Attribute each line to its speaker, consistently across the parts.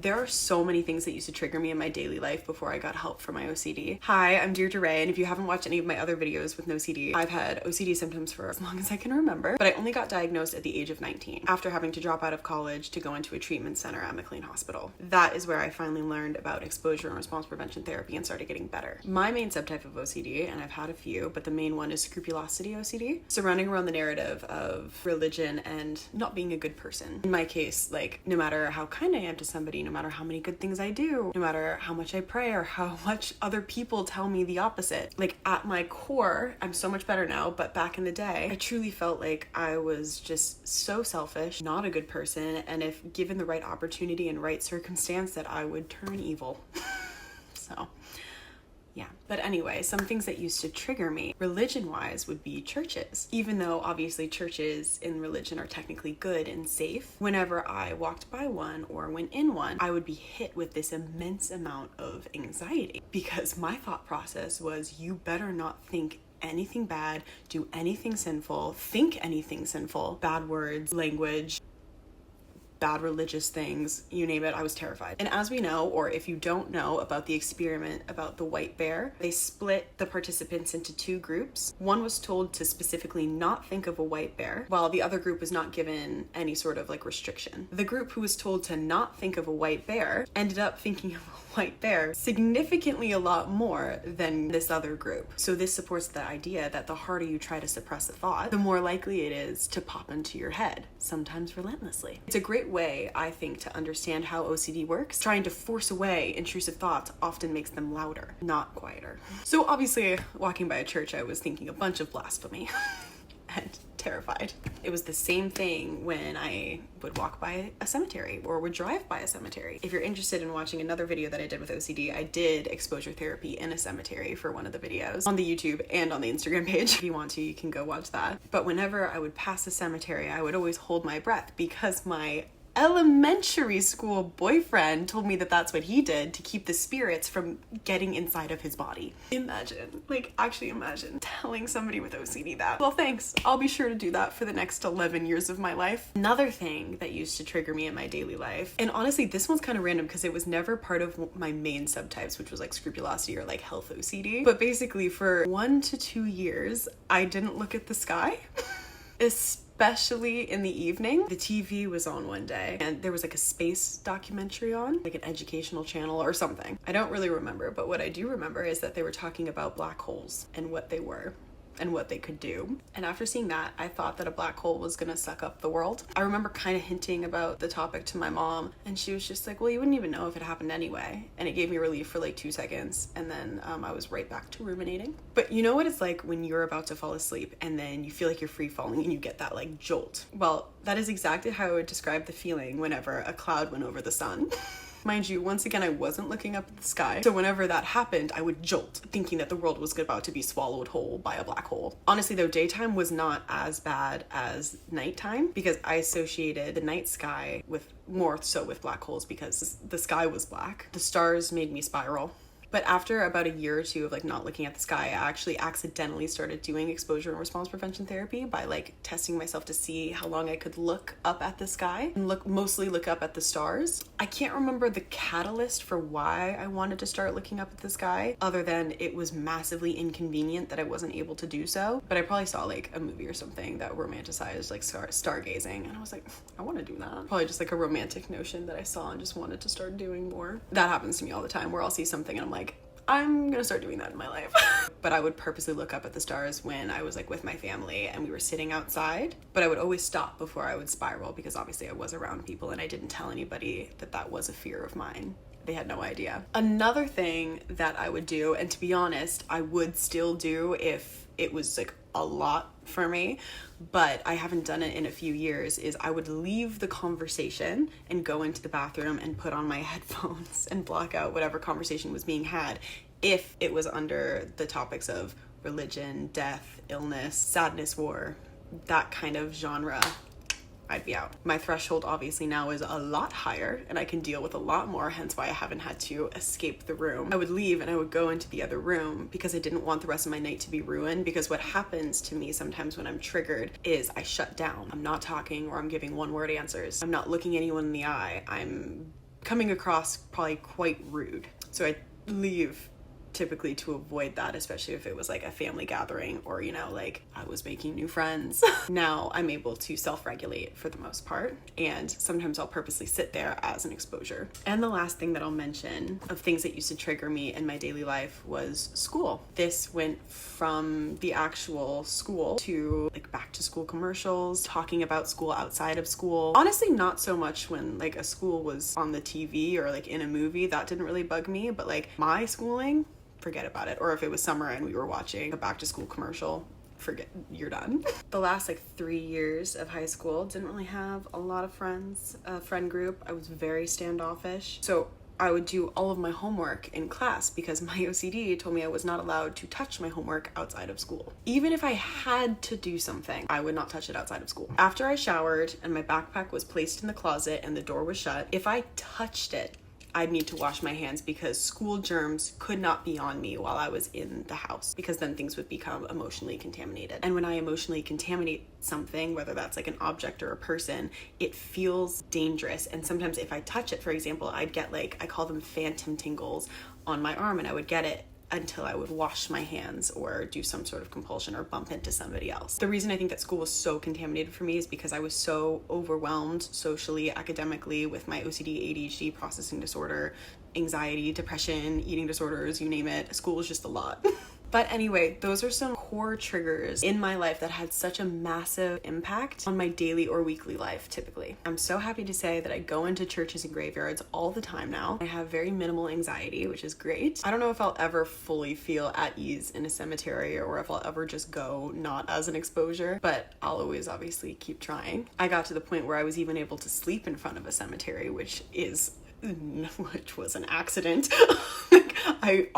Speaker 1: There are so many things that used to trigger me in my daily life before I got help for my OCD. Hi, I'm Dierdre, and if you haven't watched any of my other videos with NOCD, I've had OCD symptoms for as long as I can remember, but I only got diagnosed at the age of 19 after having to drop out of college to go into a treatment center at McLean Hospital. That is where I finally learned about exposure and response prevention therapy and started getting better. My main subtype of OCD, and I've had a few, but the main one is scrupulosity OCD, surrounding around the narrative of religion and not being a good person. In my case, like, no matter how kind I am to somebody, no matter how many good things I do, no matter how much I pray or how much other people tell me the opposite, like, at my core, I'm so much better now, but back in the day, I truly felt like I was just so selfish, not a good person, and if given the right opportunity and right circumstance, that I would turn evil. So yeah. But anyway, some things that used to trigger me religion-wise would be churches. Even though obviously churches in religion are technically good and safe, whenever I walked by one or went in one, I would be hit with this immense amount of anxiety because my thought process was, you better not think anything bad, do anything sinful, think anything sinful, bad words, language, bad religious things, you name it. I was terrified. And as we know, or if you don't know about the experiment about the white bear, they split the participants into two groups. One was told to specifically not think of a white bear, while the other group was not given any sort of like restriction. The group who was told to not think of a white bear ended up thinking of a white bear significantly a lot more than this other group. So this supports the idea that the harder you try to suppress a thought, the more likely it is to pop into your head, sometimes relentlessly. It's a great way, I think, to understand how OCD works. Trying to force away intrusive thoughts often makes them louder, not quieter. So obviously, walking by a church, I was thinking a bunch of blasphemy and terrified. It was the same thing when I would walk by a cemetery or would drive by a cemetery. If you're interested in watching another video that I did with OCD, I did exposure therapy in a cemetery for one of the videos on the YouTube and on the Instagram page. If you want to, you can go watch that. But whenever I would pass a cemetery, I would always hold my breath because my elementary school boyfriend told me that that's what he did to keep the spirits from getting inside of his body. Imagine, like, actually imagine telling somebody with OCD that. Well, thanks. I'll be sure to do that for the next 11 years of my life. Another thing that used to trigger me in my daily life, and honestly, this one's kind of random because it was never part of my main subtypes, which was like scrupulosity or like health OCD. But basically for 1 to 2 years, I didn't look at the sky. Especially in the evening. The TV was on one day and there was like a space documentary on, like an educational channel or something. I don't really remember, but what I do remember is that they were talking about black holes and what they were and what they could do. And after seeing that, I thought that a black hole was gonna suck up the world. I remember kind of hinting about the topic to my mom and she was just like, well, you wouldn't even know if it happened anyway. And it gave me relief for like 2 seconds. And then I was right back to ruminating. But you know what it's like when you're about to fall asleep and then you feel like you're free falling and you get that like jolt? Well, that is exactly how I would describe the feeling whenever a cloud went over the sun. Mind you, once again, I wasn't looking up at the sky. So whenever that happened, I would jolt, thinking that the world was about to be swallowed whole by a black hole. Honestly, though, daytime was not as bad as nighttime because I associated the night sky with more so with black holes because the sky was black. The stars made me spiral. But after about a year or two of like not looking at the sky, I actually accidentally started doing exposure and response prevention therapy by like testing myself to see how long I could look up at the sky and mostly look up at the stars. I can't remember the catalyst for why I wanted to start looking up at the sky other than it was massively inconvenient that I wasn't able to do so. But I probably saw like a movie or something that romanticized like stargazing and I was like, I want to do that. Probably just like a romantic notion that I saw and just wanted to start doing more. That happens to me all the time where I'll see something and I'm like, I'm gonna start doing that in my life. But I would purposely look up at the stars when I was like with my family and we were sitting outside, but I would always stop before I would spiral because obviously I was around people and I didn't tell anybody that that was a fear of mine. They had no idea. Another thing that I would do, and to be honest, I would still do if it was like a lot for me, but I haven't done it in a few years, is I would leave the conversation and go into the bathroom and put on my headphones and block out whatever conversation was being had if it was under the topics of religion, death, illness, sadness, war, that kind of genre. I'd be out. My threshold obviously now is a lot higher and I can deal with a lot more, hence why I haven't had to escape the room. I would leave and I would go into the other room because I didn't want the rest of my night to be ruined, because what happens to me sometimes when I'm triggered is I shut down. I'm not talking or I'm giving one-word answers. I'm not looking anyone in the eye. I'm coming across probably quite rude. So I leave typically to avoid that, especially if it was like a family gathering or, you know, like I was making new friends. Now I'm able to self-regulate for the most part, and sometimes I'll purposely sit there as an exposure. And the last thing that I'll mention of things that used to trigger me in my daily life was school. This went from the actual school to like back to school commercials, talking about school outside of school. Honestly, not so much when like a school was on the TV or like in a movie. That didn't really bug me, but like my schooling, forget about it. Or if it was summer and we were watching a back to school commercial, forget, you're done. The last like 3 years of high school, didn't really have a lot of friends, a friend group. I was very standoffish. So I would do all of my homework in class because my OCD told me I was not allowed to touch my homework outside of school. Even if I had to do something, I would not touch it outside of school. After I showered and my backpack was placed in the closet and the door was shut, if I touched it, I'd need to wash my hands because school germs could not be on me while I was in the house, because then things would become emotionally contaminated. And when I emotionally contaminate something, whether that's like an object or a person, it feels dangerous. And sometimes if I touch it, for example, I'd get like, I call them phantom tingles on my arm, and I would get it until I would wash my hands or do some sort of compulsion or bump into somebody else. The reason I think that school was so contaminated for me is because I was so overwhelmed socially, academically, with my OCD, ADHD, processing disorder, anxiety, depression, eating disorders, you name it. School was just a lot. But anyway, those are some core triggers in my life that had such a massive impact on my daily or weekly life typically. I'm so happy to say that I go into churches and graveyards all the time now. I have very minimal anxiety, which is great. I don't know if I'll ever fully feel at ease in a cemetery or if I'll ever just go not as an exposure, but I'll always obviously keep trying. I got to the point where I was even able to sleep in front of a cemetery, which was an accident. I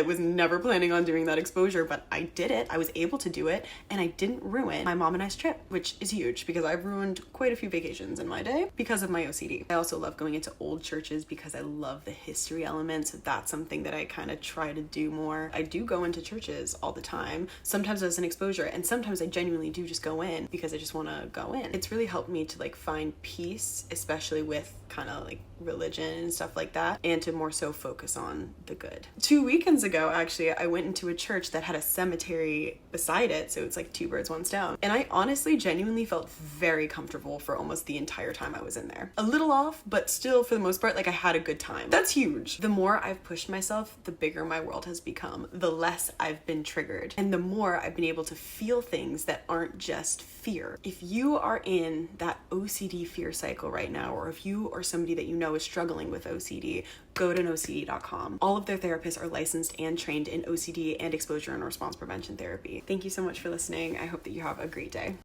Speaker 1: was never planning on doing that exposure, but I did it. I was able to do it, and I didn't ruin my mom and I's trip, which is huge because I've ruined quite a few vacations in my day because of my OCD. I also love going into old churches because I love the history elements. That's something that I kind of try to do more. I do go into churches all the time, sometimes as an exposure, and sometimes I genuinely do just go in because I just want to go in. It's really helped me to like find peace, especially with kind of like religion and stuff like that, and to more so focus on the good. 2 weekends ago, actually, I went into a church that had a cemetery beside it, so it's like 2 birds, 1 stone. And I honestly genuinely felt very comfortable for almost the entire time I was in there. A little off, but still for the most part, like I had a good time. That's huge. The more I've pushed myself, the bigger my world has become, the less I've been triggered, and the more I've been able to feel things that aren't just fear. If you are in that OCD fear cycle right now, or if you or somebody that you know is struggling with OCD, go to NOCD.com. All of their therapists are licensed and trained in OCD and exposure and response prevention therapy. Thank you so much for listening. I hope that you have a great day.